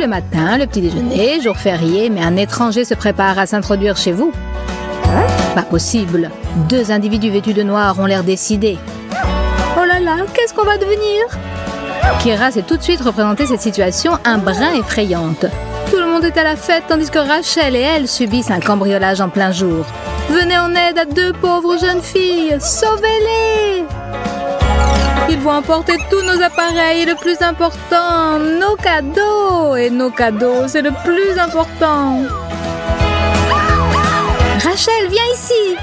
le matin, le petit déjeuner, jour férié, mais un étranger se prépare à s'introduire chez vous. Pas possible. 2 individus vêtus de noir ont l'air décidés. Oh là là, qu'est-ce qu'on va devenir? Kira s'est tout de suite représenté cette situation un brin effrayante. Tout le monde est à la fête tandis que Rachel et elle subissent un cambriolage en plein jour. Venez en aide à 2 pauvres jeunes filles. Sauvez-les! Ils vont emporter tous nos appareils et le plus important, nos cadeaux. Et nos cadeaux, c'est le plus important. Rachel, viens ici.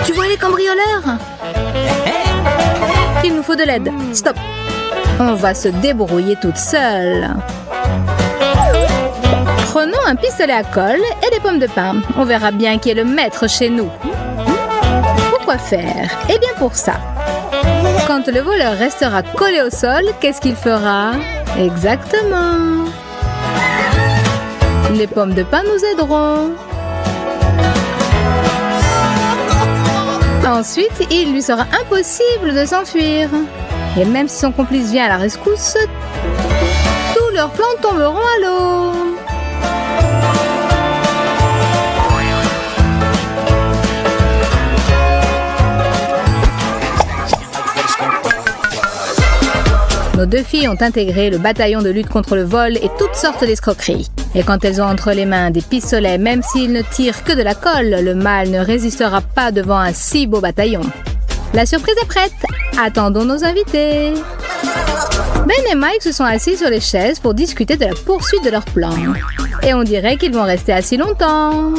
Tu vois les cambrioleurs? Il nous faut de l'aide. Stop. On va se débrouiller toute seule. Prenons un pistolet à colle et des pommes de pin. On verra bien qui est le maître chez nous. Pourquoi faire? Eh bien pour ça. Quand le voleur restera collé au sol, qu'est-ce qu'il fera? Exactement. Les pommes de pin nous aideront. Ensuite, il lui sera impossible de s'enfuir. Et même si son complice vient à la rescousse, tous leurs plans tomberont à l'eau. Nos 2 filles ont intégré le bataillon de lutte contre le vol et toutes sortes d'escroqueries. Et quand elles ont entre les mains des pistolets, même s'ils ne tirent que de la colle, le mal ne résistera pas devant un si beau bataillon. La surprise est prête. Attendons nos invités. Ben et Mike se sont assis sur les chaises pour discuter de la poursuite de leur plan. Et on dirait qu'ils vont rester assis longtemps.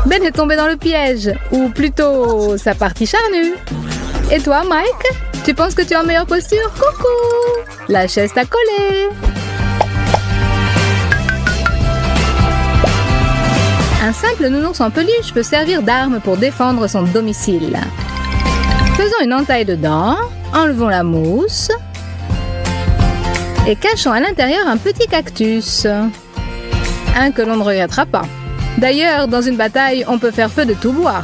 Ben est tombé dans le piège, ou plutôt sa partie charnue. Et toi, Mike? Tu penses que tu es en meilleure posture? Coucou! La chaise t'a collé. Un simple nounours en peluche peut servir d'arme pour défendre son domicile. Faisons une entaille dedans, enlevons la mousse et cachons à l'intérieur un petit cactus. Un que l'on ne regrettera pas. D'ailleurs, dans une bataille, on peut faire feu de tout bois.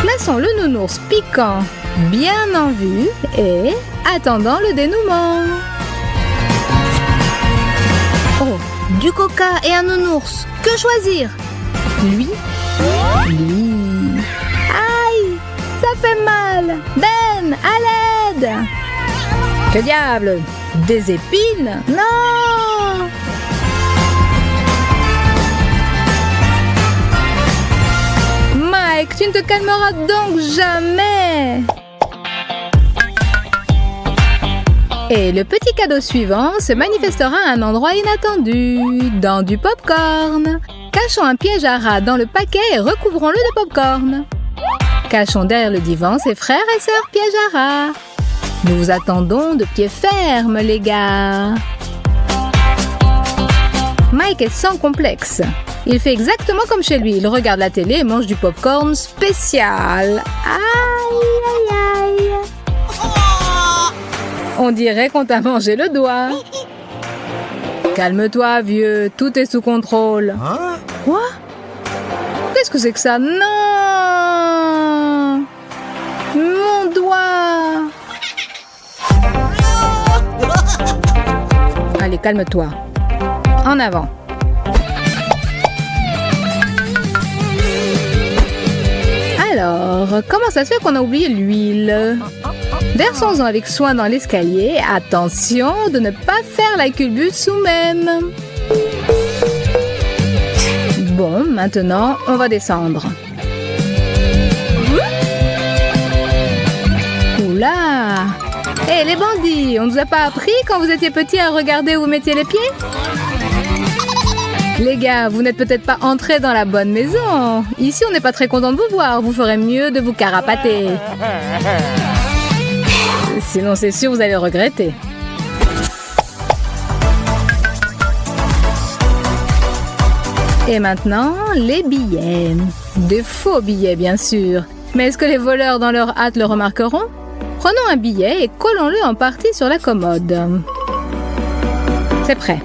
Plaçons le nounours piquant bien en vue et attendant le dénouement. Oh, du coca et un nounours. Que choisir? Lui? Lui. Aïe, ça fait mal. Ben, à l'aide. Que diable? Des épines? Non! Mike, tu ne te calmeras donc jamais! Et le petit cadeau suivant se manifestera à un endroit inattendu, dans du popcorn. Cachons un piège à rat dans le paquet et recouvrons-le de popcorn. Cachons derrière le divan ses frères et sœurs piège à rat. Nous vous attendons de pied ferme, les gars. Mike est sans complexe. Il fait exactement comme chez lui. Il regarde la télé et mange du popcorn spécial. Aïe, aïe, aïe. On dirait qu'on t'a mangé le doigt. Calme-toi, vieux. Tout est sous contrôle. Quoi? Qu'est-ce que c'est que ça? Non! Mon doigt! Allez, calme-toi. En avant. Alors, comment ça se fait qu'on a oublié l'huile? Versons-en avec soin dans l'escalier. Attention de ne pas faire la culbute nous-mêmes. Bon, maintenant, on va descendre. Oula! Hé, les bandits, on ne vous a pas appris quand vous étiez petits à regarder où vous mettiez les pieds? Les gars, vous n'êtes peut-être pas entrés dans la bonne maison. Ici, on n'est pas très content de vous voir. Vous ferez mieux de vous carapater. Sinon, c'est sûr, vous allez le regretter. Et maintenant, les billets. Des faux billets, bien sûr. Mais est-ce que les voleurs dans leur hâte le remarqueront? Prenons un billet et collons-le en partie sur la commode. C'est prêt.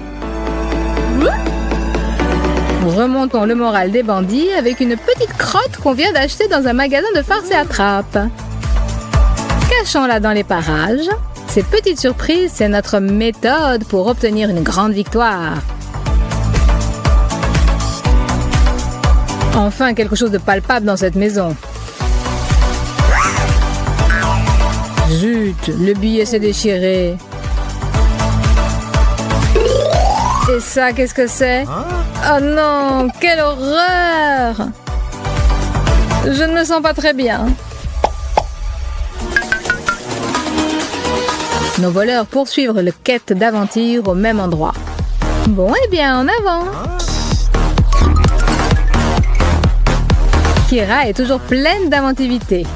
Remontons le moral des bandits avec une petite crotte qu'on vient d'acheter dans un magasin de farce et attrape. Cachons-la dans les parages. Ces petites surprises, c'est notre méthode pour obtenir une grande victoire. Enfin, quelque chose de palpable dans cette maison. Zut, le billet s'est déchiré. Et ça, qu'est-ce que c'est? Oh non, quelle horreur! Je ne me sens pas très bien. Nos voleurs poursuivent le quête d'aventure au même endroit. Bon, eh bien, en avant! Kira est toujours pleine d'inventivité.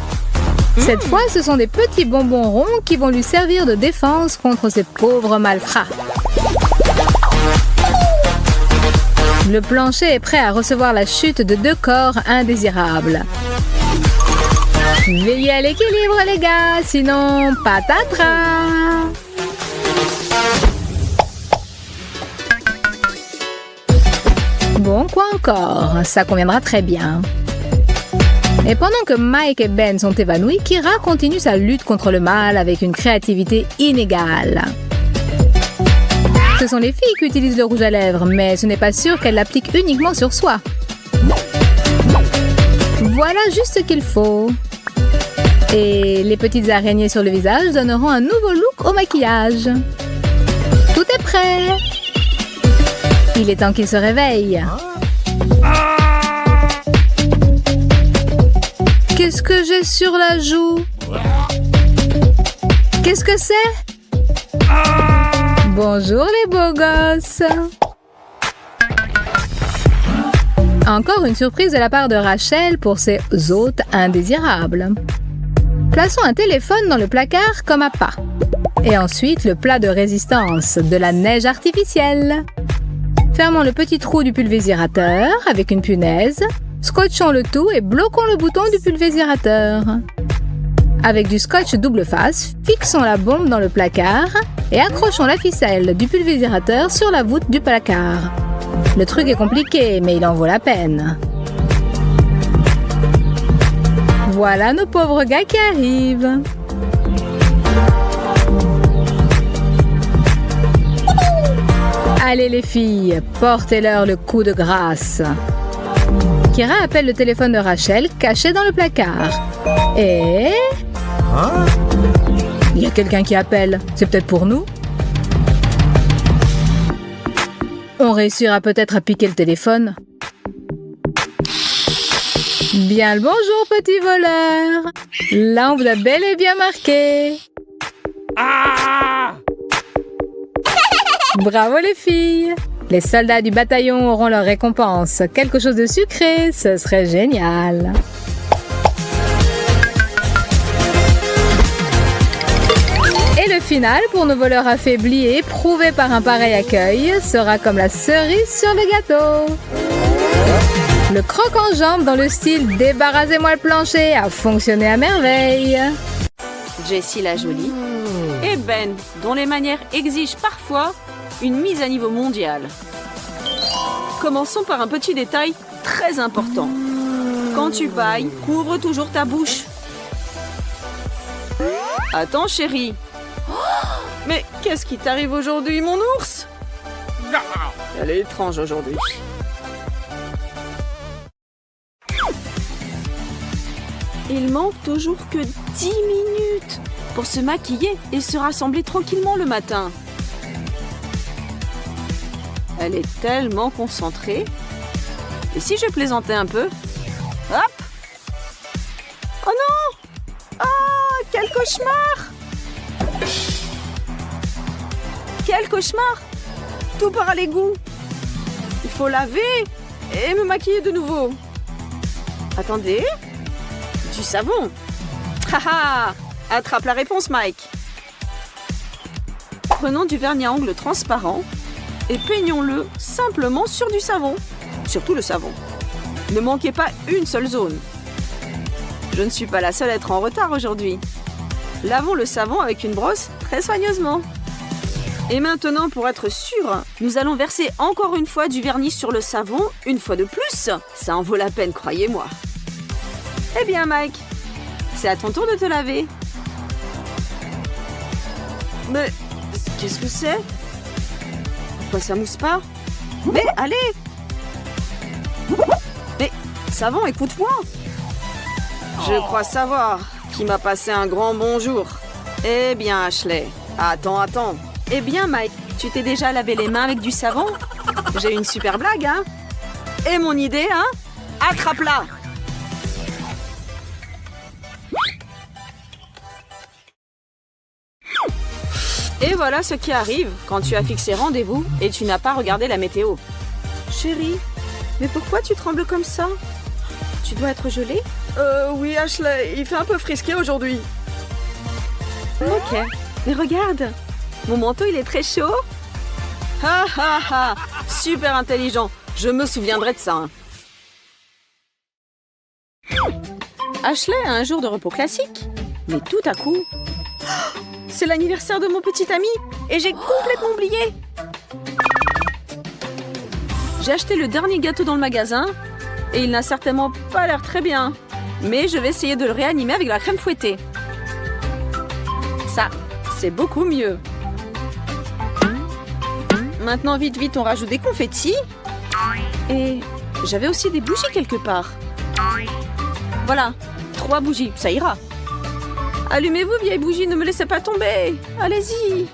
Cette fois, ce sont des petits bonbons ronds qui vont lui servir de défense contre ces pauvres malfrats. Le plancher est prêt à recevoir la chute de 2 corps indésirables. Veillez à l'équilibre, les gars, sinon patatras! Bon, quoi encore? Ça conviendra très bien. Et pendant que Mike et Ben sont évanouis, Kira continue sa lutte contre le mal avec une créativité inégale. Ce sont les filles qui utilisent le rouge à lèvres, mais ce n'est pas sûr qu'elles l'appliquent uniquement sur soi. Voilà juste ce qu'il faut. Et les petites araignées sur le visage donneront un nouveau look au maquillage. Tout est prêt. Il est temps qu'il se réveille. Qu'est-ce que j'ai sur la joue? Qu'est-ce que c'est? Bonjour les beaux gosses. Encore une surprise de la part de Rachel pour ses hôtes indésirables. Plaçons un téléphone dans le placard comme appât. Et ensuite le plat de résistance, de la neige artificielle. Fermons le petit trou du pulvérisateur avec une punaise. Scotchons le tout et bloquons le bouton du pulvérisateur. Avec du scotch double face, fixons la bombe dans le placard et accrochons la ficelle du pulvérisateur sur la voûte du placard. Le truc est compliqué, mais il en vaut la peine. Voilà nos pauvres gars qui arrivent. Allez les filles, portez-leur le coup de grâce. Kira appelle le téléphone de Rachel caché dans le placard. Et... il y a quelqu'un qui appelle. C'est peut-être pour nous? On réussira peut-être à piquer le téléphone. Bien le bonjour, petit voleur. Là, on vous a bel et bien marqué. Bravo les filles. Les soldats du bataillon auront leur récompense. Quelque chose de sucré, ce serait génial. Et le final, pour nos voleurs affaiblis et éprouvés par un pareil accueil, sera comme la cerise sur le gâteau. Le croc en jambe dans le style « Débarrassez-moi le plancher » a fonctionné à merveille. Jessie la jolie et Ben, dont les manières exigent parfois une mise à niveau mondial. Commençons par un petit détail très important. Quand tu bailles, couvre toujours ta bouche. Attends, chérie. Mais qu'est-ce qui t'arrive aujourd'hui, mon ours? Elle est étrange aujourd'hui. Il manque toujours que 10 minutes pour se maquiller et se rassembler tranquillement le matin. Elle est tellement concentrée. Et si je plaisantais un peu? Hop! Oh non! Ah, quel cauchemar! Quel cauchemar! Tout part à l'égout. Il faut laver et me maquiller de nouveau. Attendez. Du savon. Haha! Attrape la réponse, Mike. Prenons du vernis à ongles transparent et peignons-le simplement sur du savon. Surtout le savon. Ne manquez pas une seule zone. Je ne suis pas la seule à être en retard aujourd'hui. Lavons le savon avec une brosse très soigneusement. Et maintenant, pour être sûr, nous allons verser encore une fois du vernis sur le savon, une fois de plus. Ça en vaut la peine, croyez-moi. Eh bien, Mike, c'est à ton tour de te laver. Mais qu'est-ce que c'est? Pourquoi ça mousse pas? Mais allez! Mais savon, écoute-moi! Je crois savoir qui m'a passé un grand bonjour. Eh bien, Ashley, attends. Eh bien, Mike, tu t'es déjà lavé les mains avec du savon? J'ai une super blague, hein? Et mon idée, hein? Attrape-la! Et voilà ce qui arrive quand tu as fixé rendez-vous et tu n'as pas regardé la météo. Chérie, mais pourquoi tu trembles comme ça? Tu dois être gelée? Oui, Ashley, il fait un peu frisqué aujourd'hui. Ok, mais regarde, mon manteau il est très chaud. Ha ha ha, super intelligent, je me souviendrai de ça. Hein. Ashley a un jour de repos classique, mais tout à coup... C'est l'anniversaire de mon petit ami et j'ai complètement oublié. J'ai acheté le dernier gâteau dans le magasin et il n'a certainement pas l'air très bien. Mais je vais essayer de le réanimer avec la crème fouettée. Ça, c'est beaucoup mieux. Maintenant, vite, on rajoute des confettis. Et j'avais aussi des bougies quelque part. Voilà, 3 bougies, ça ira. Allumez-vous, vieille bougie, ne me laissez pas tomber. Allez-y.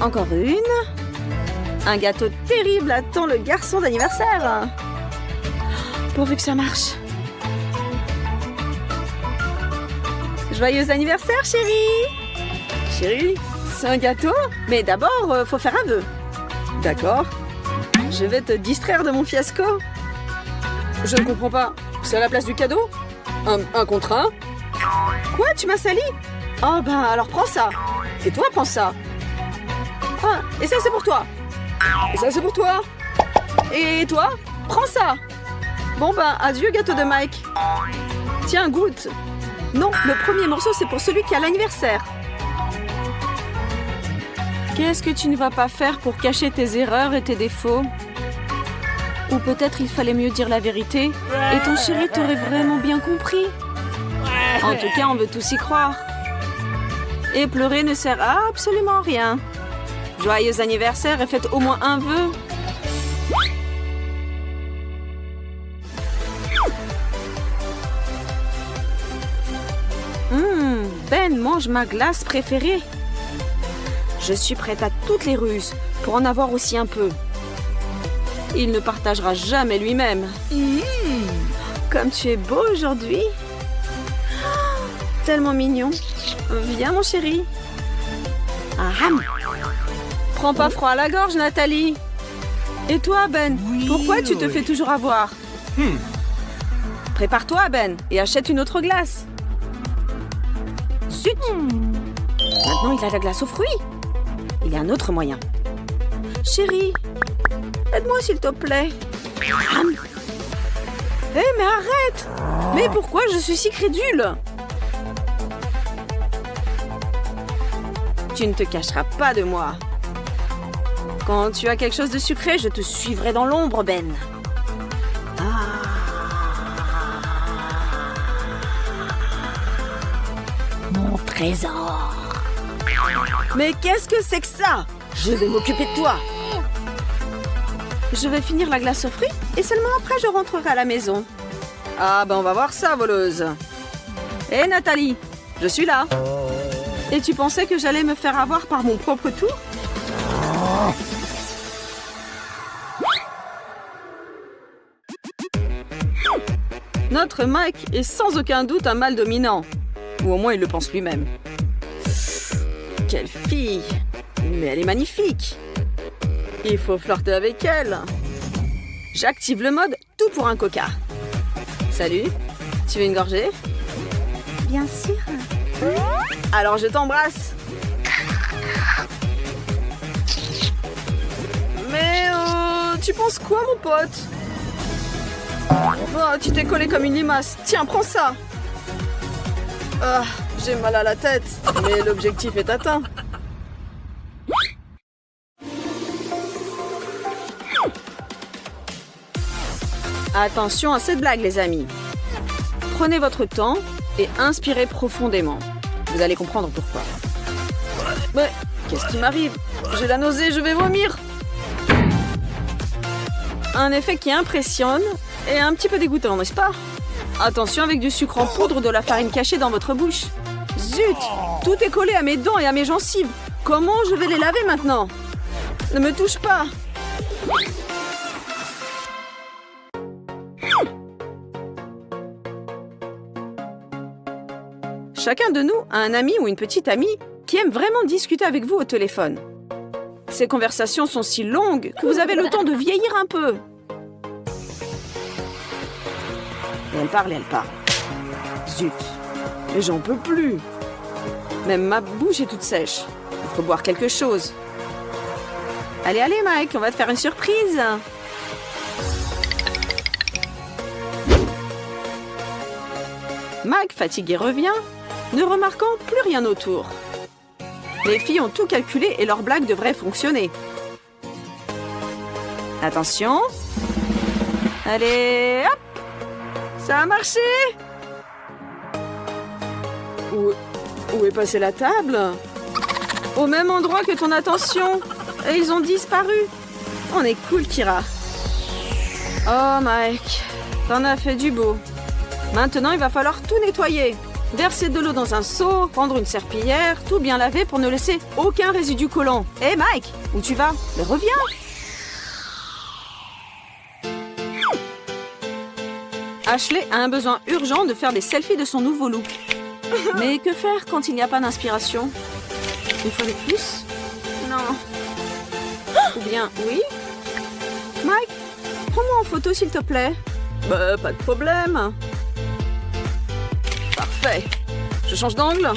Encore une. Un gâteau terrible attend le garçon d'anniversaire. Pourvu que ça marche. Joyeux anniversaire, chérie. Chérie, c'est un gâteau? Mais d'abord, faut faire un vœu. D'accord. Je vais te distraire de mon fiasco. Je ne comprends pas. C'est à la place du cadeau? Un contre un? Quoi, tu m'as sali? Oh ben alors prends ça. Et toi prends ça. Ah, et ça c'est pour toi. Et ça c'est pour toi. Et toi, prends ça. Bon ben adieu gâteau de Mike. Tiens, goûte. Non, le premier morceau c'est pour celui qui a l'anniversaire. Qu'est-ce que tu ne vas pas faire pour cacher tes erreurs et tes défauts? Ou peut-être il fallait mieux dire la vérité et ton chéri t'aurait vraiment bien compris. En tout cas, on veut tous y croire. Et pleurer ne sert à absolument rien. Joyeux anniversaire et faites au moins un vœu. Ben mange ma glace préférée. Je suis prête à toutes les ruses pour en avoir aussi un peu. Il ne partagera jamais lui-même. Comme tu es beau aujourd'hui. Tellement mignon. Viens, mon chéri. Aham. Prends pas froid à la gorge, Nathalie. Et toi, Ben, pourquoi tu te fais toujours avoir? Prépare-toi, Ben, et achète une autre glace. Zut. Maintenant, il a la glace aux fruits. Il y a un autre moyen. Chérie, aide-moi s'il te plaît. Hé, mais arrête! Mais pourquoi je suis si crédule? Tu ne te cacheras pas de moi. Quand tu as quelque chose de sucré, je te suivrai dans l'ombre, Ben. Mon trésor. Mais qu'est-ce que c'est que ça? Je vais m'occuper de toi. Je vais finir la glace aux fruits et seulement après je rentrerai à la maison. Ah ben on va voir ça, voleuse. Hé Nathalie, je suis là. Et tu pensais que j'allais me faire avoir par mon propre tour? Notre Mike est sans aucun doute un mâle dominant. Ou au moins il le pense lui-même. Quelle fille! Mais elle est magnifique! Il faut flirter avec elle. J'active le mode tout pour un coca. Salut, tu veux une gorgée? Bien sûr. Alors je t'embrasse. Mais tu penses quoi, mon pote? Oh, tu t'es collé comme une limace. Tiens, prends ça. Ah, j'ai mal à la tête, mais l'objectif est atteint. Attention à cette blague, les amis. Prenez votre temps et inspirez profondément. Vous allez comprendre pourquoi. Mais qu'est-ce qui m'arrive? J'ai la nausée, je vais vomir. Un effet qui impressionne et un petit peu dégoûtant, n'est-ce pas? Attention avec du sucre en poudre ou de la farine cachée dans votre bouche. Zut! Tout est collé à mes dents et à mes gencives. Comment je vais les laver maintenant? Ne me touche pas! Chacun de nous a un ami ou une petite amie qui aime vraiment discuter avec vous au téléphone. Ces conversations sont si longues que vous avez le temps de vieillir un peu. Et elle parle et elle parle. Zut! Mais j'en peux plus! Même ma bouche est toute sèche. Il faut boire quelque chose. Allez, allez, Mike, on va te faire une surprise. Mike, fatigué, revient, ne remarquant plus rien autour. Les filles ont tout calculé et leur blague devrait fonctionner. Attention. Allez, hop! Ça a marché! Où est passée la table? Au même endroit que ton attention. Et ils ont disparu. On est cool, Kira. Oh, Mike, t'en as fait du beau. Maintenant, il va falloir tout nettoyer. Verser de l'eau dans un seau, prendre une serpillière, tout bien laver pour ne laisser aucun résidu collant. Hé, Mike, où tu vas? Mais reviens! Ashley a un besoin urgent de faire des selfies de son nouveau look. Mais que faire quand il n'y a pas d'inspiration? Une fois de plus? Non. Ou bien, oui? Mike, prends-moi en photo s'il te plaît. Bah, pas de problème. Parfait. Je change d'angle.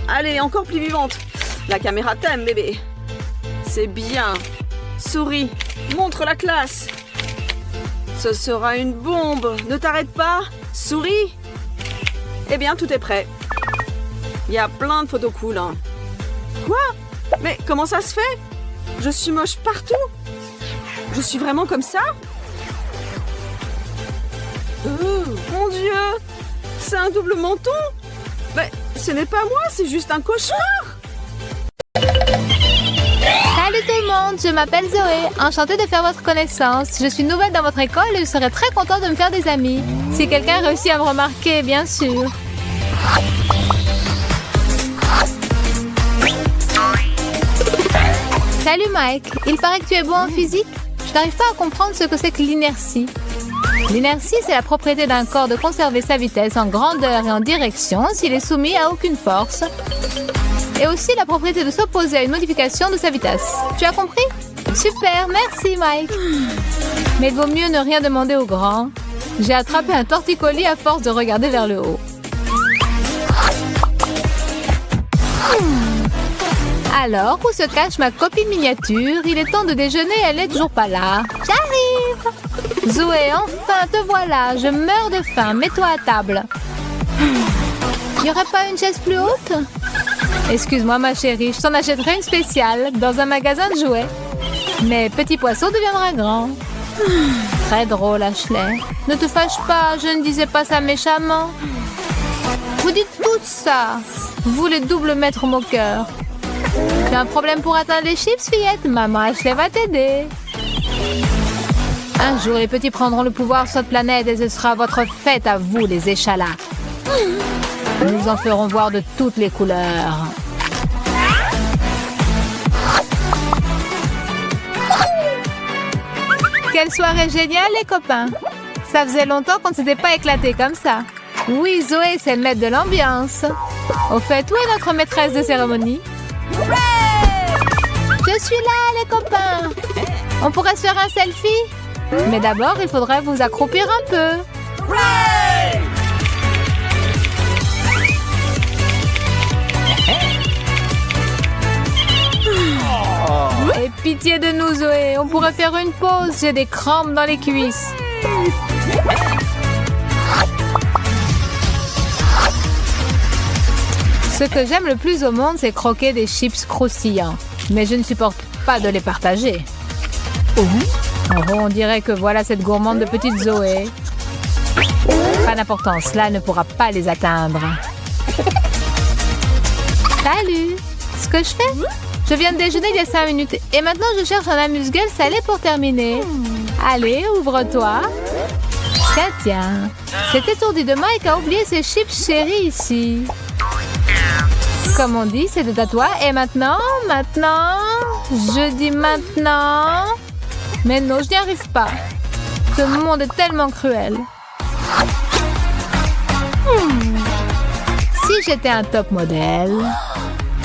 Allez, encore plus vivante. La caméra t'aime, bébé. C'est bien. Souris. Montre la classe. Ce sera une bombe. Ne t'arrête pas. Souris. Eh bien, tout est prêt. Il y a plein de photos cool. Hein. Quoi? Mais comment ça se fait? Je suis moche partout. Je suis vraiment comme ça? Mon Dieu! C'est un double menton? Mais ce n'est pas moi, c'est juste un cauchemar! Salut tout le monde, je m'appelle Zoé. Enchantée de faire votre connaissance. Je suis nouvelle dans votre école et je serais très contente de me faire des amis. Si quelqu'un réussit à me remarquer, bien sûr. Salut Mike, il paraît que tu es bon en physique. Je n'arrive pas à comprendre ce que c'est que l'inertie. L'inertie, c'est la propriété d'un corps de conserver sa vitesse en grandeur et en direction s'il est soumis à aucune force. Et aussi la propriété de s'opposer à une modification de sa vitesse. Tu as compris? Super, merci Mike. Mais il vaut mieux ne rien demander aux grands. J'ai attrapé un torticolis à force de regarder vers le haut. Alors, où se cache ma copine miniature? Il est temps de déjeuner, elle n'est toujours pas là. J'arrive! Zoé, enfin, te voilà. Je meurs de faim. Mets-toi à table. Il n'y aurait pas une chaise plus haute? Excuse-moi, ma chérie. Je t'en achèterai une spéciale dans un magasin de jouets. Mais petit poisson deviendra grand. Très drôle, Ashley. Ne te fâche pas, je ne disais pas ça méchamment. Vous dites tout ça. Vous, les doubles maîtres moqueurs. Tu as un problème pour atteindre les chips, fillette? Maman Ashley va t'aider. Un jour, les petits prendront le pouvoir sur cette planète et ce sera votre fête à vous, les échalas. Nous en ferons voir de toutes les couleurs. Quelle soirée géniale, les copains! Ça faisait longtemps qu'on ne s'était pas éclaté comme ça. Oui, Zoé, c'est le maître de l'ambiance. Au fait, où est notre maîtresse de cérémonie? Je suis là, les copains! On pourrait se faire un selfie? Mais d'abord, il faudrait vous accroupir un peu. Et pitié de nous, Zoé. On pourrait faire une pause. J'ai des crampes dans les cuisses. Ce que j'aime le plus au monde, c'est croquer des chips croustillants. Mais je ne supporte pas de les partager. Oh, on dirait que voilà cette gourmande de petite Zoé. Pas d'importance, cela ne pourra pas les atteindre. Salut! Ce que je fais? Je viens de déjeuner il y a 5 minutes et maintenant je cherche un amuse-gueule salé pour terminer. Allez, ouvre-toi. Tiens. Cet étourdi de Mike a oublié ses chips chéris ici. Comme on dit, c'est à toi. Et maintenant, je dis maintenant. Mais non, je n'y arrive pas. Ce monde est tellement cruel. Si j'étais un top modèle.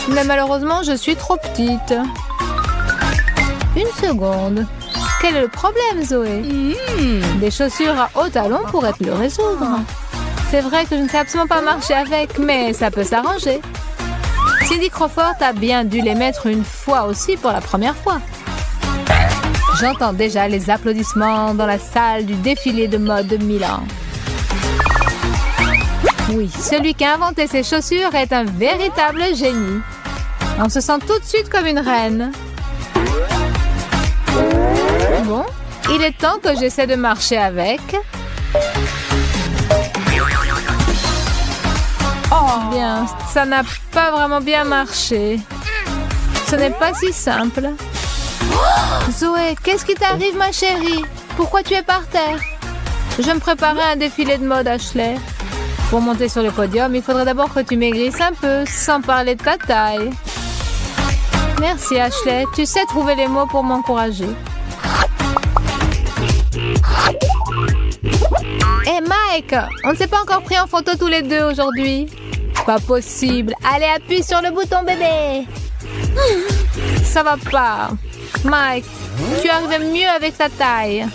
Mais malheureusement, je suis trop petite. Une seconde. Quel est le problème, Zoé? Des chaussures à hauts talons pourraient le résoudre. C'est vrai que je ne sais absolument pas marcher avec, mais ça peut s'arranger. Cindy Crawford a bien dû les mettre une fois aussi pour la première fois. J'entends déjà les applaudissements dans la salle du défilé de mode de Milan. Oui, celui qui a inventé ces chaussures est un véritable génie. On se sent tout de suite comme une reine. Bon, il est temps que j'essaie de marcher avec. Oh, bien, ça n'a pas vraiment bien marché. Ce n'est pas si simple. Zoé, qu'est-ce qui t'arrive, ma chérie? Pourquoi tu es par terre? Je me préparais à un défilé de mode, Ashley. Pour monter sur le podium, il faudrait d'abord que tu maigrisses un peu, sans parler de ta taille. Merci, Ashley. Tu sais trouver les mots pour m'encourager. Hé, Mike, on ne s'est pas encore pris en photo tous les deux aujourd'hui. Pas possible. Allez, appuie sur le bouton, bébé. Ça va pas. Mike, tu arrives mieux avec ta taille.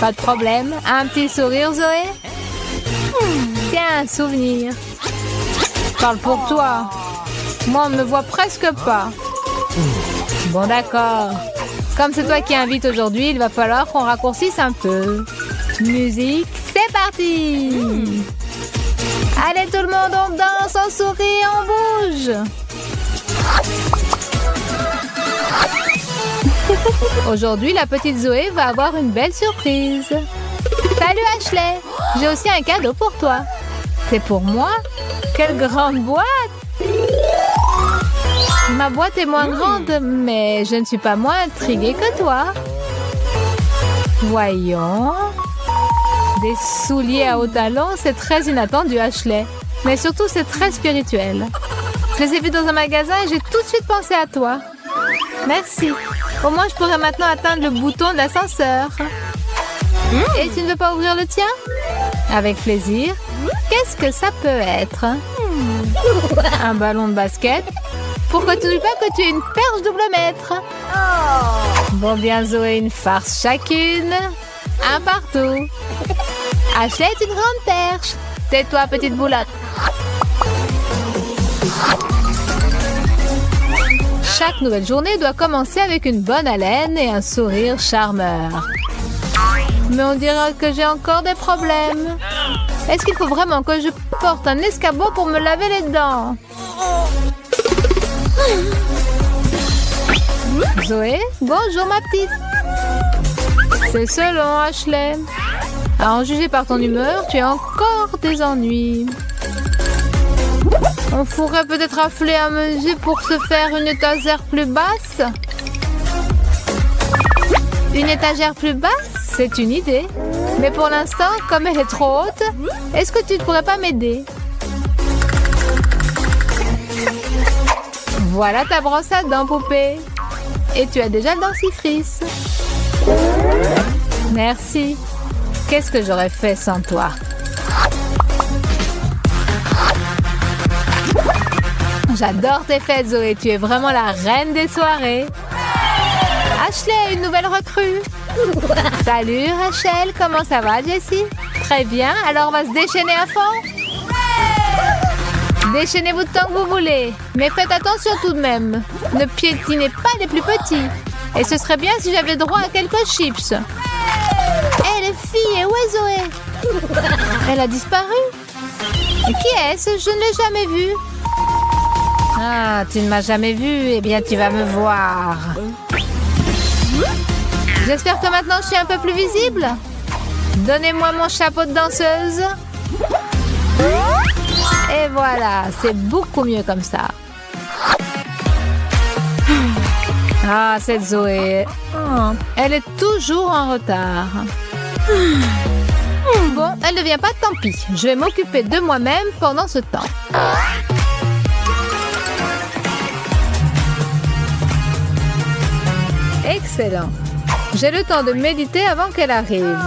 Pas de problème. Un petit sourire, Zoé? Tiens, un souvenir. Parle pour toi. Moi, on ne me voit presque pas. Bon, d'accord. Comme c'est toi qui invite aujourd'hui, il va falloir qu'on raccourcisse un peu. Musique, c'est parti! Allez, tout le monde, on danse, on sourit, on bouge! Aujourd'hui, la petite Zoé va avoir une belle surprise. Salut Ashley! J'ai aussi un cadeau pour toi. C'est pour moi? Quelle grande boîte! Ma boîte est moins grande, mais je ne suis pas moins intriguée que toi. Voyons. Des souliers à hauts talons, c'est très inattendu, Ashley. Mais surtout, c'est très spirituel. Je les ai vus dans un magasin et j'ai tout de suite pensé à toi. Merci. Au moins, je pourrais maintenant atteindre le bouton de l'ascenseur. Et tu ne veux pas ouvrir le tien? Avec plaisir. Qu'est-ce que ça peut être? Un ballon de basket? Pour que tu n'oublies pas que tu es une perche double mètre. Bon, bien, Zoé, une farce chacune. Un partout. Achète une grande perche. Tais-toi, petite boulotte. Chaque nouvelle journée doit commencer avec une bonne haleine et un sourire charmeur. Mais on dirait que j'ai encore des problèmes. Est-ce qu'il faut vraiment que je porte un escabeau pour me laver les dents? Zoé, bonjour ma petite. C'est selon, Ashley. À en juger par ton humeur, tu as encore des ennuis. On pourrait peut-être affler un musée pour se faire une étagère plus basse. Une étagère plus basse? C'est une idée. Mais pour l'instant, comme elle est trop haute, est-ce que tu ne pourrais pas m'aider? Voilà ta brosse à dents, poupée. Et tu as déjà le dentifrice. Merci. Qu'est-ce que j'aurais fait sans toi? J'adore tes fêtes, Zoé. Tu es vraiment la reine des soirées. Ashley, une nouvelle recrue. Salut, Rachel. Comment ça va, Jessie? Très bien. Alors, on va se déchaîner à fond. Déchaînez-vous tant que vous voulez. Mais faites attention tout de même. Ne piétinez pas les plus petits. Et ce serait bien si j'avais droit à quelques chips. Hé, les filles, où est Zoé? Elle a disparu. Qui est-ce? Je ne l'ai jamais vue. Ah, tu ne m'as jamais vue. Eh bien, tu vas me voir. J'espère que maintenant je suis un peu plus visible. Donnez-moi mon chapeau de danseuse. Et voilà, c'est beaucoup mieux comme ça. Ah, cette Zoé. Oh, elle est toujours en retard. Bon, elle ne vient pas, tant pis. Je vais m'occuper de moi-même pendant ce temps. Excellent. J'ai le temps de méditer avant qu'elle arrive.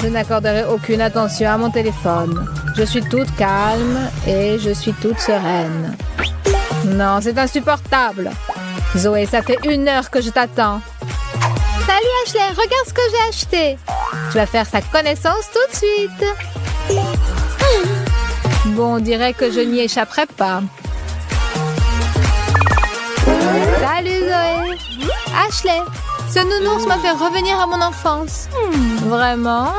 Je n'accorderai aucune attention à mon téléphone. Je suis toute calme et je suis toute sereine. Non, c'est insupportable. Zoé, ça fait 1 heure que je t'attends. Salut Ashley, regarde ce que j'ai acheté. Tu vas faire sa connaissance tout de suite. Bon, on dirait que je n'y échapperai pas. Salut Zoé. Ashley, ce nounours m'a fait revenir à mon enfance. Vraiment?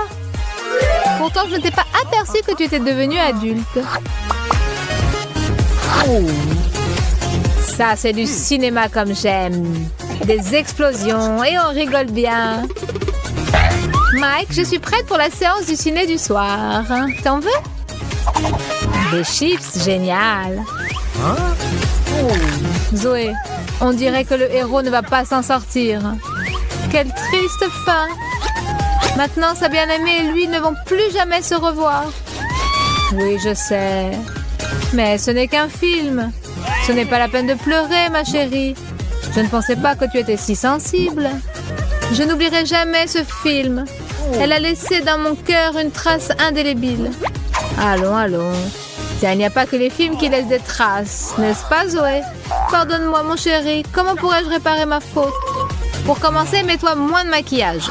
Pourtant, je ne t'ai pas aperçu que tu étais devenue adulte. Ça, c'est du cinéma comme j'aime. Des explosions et on rigole bien. Mike, je suis prête pour la séance du ciné du soir. T'en veux? Des chips, génial. Zoé, on dirait que le héros ne va pas s'en sortir. Quelle triste fin. Maintenant, sa bien-aimée et lui ne vont plus jamais se revoir. Oui, je sais. Mais ce n'est qu'un film. Ce n'est pas la peine de pleurer, ma chérie. Je ne pensais pas que tu étais si sensible. Je n'oublierai jamais ce film. Elle a laissé dans mon cœur une trace indélébile. Allons, allons. Tiens, il n'y a pas que les films qui laissent des traces, n'est-ce pas, Zoé? Pardonne-moi, mon chéri. Comment pourrais-je réparer ma faute? Pour commencer, mets-toi moins de maquillage.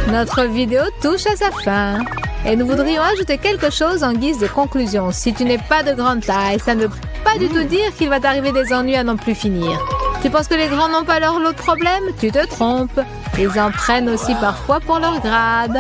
Notre vidéo touche à sa fin. Et nous voudrions ajouter quelque chose en guise de conclusion. Si tu n'es pas de grande taille, ça ne veut pas du tout dire qu'il va t'arriver des ennuis à n'en plus finir. Tu penses que les grands n'ont pas leur lot de problèmes? Tu te trompes. Ils en prennent aussi parfois pour leur grade.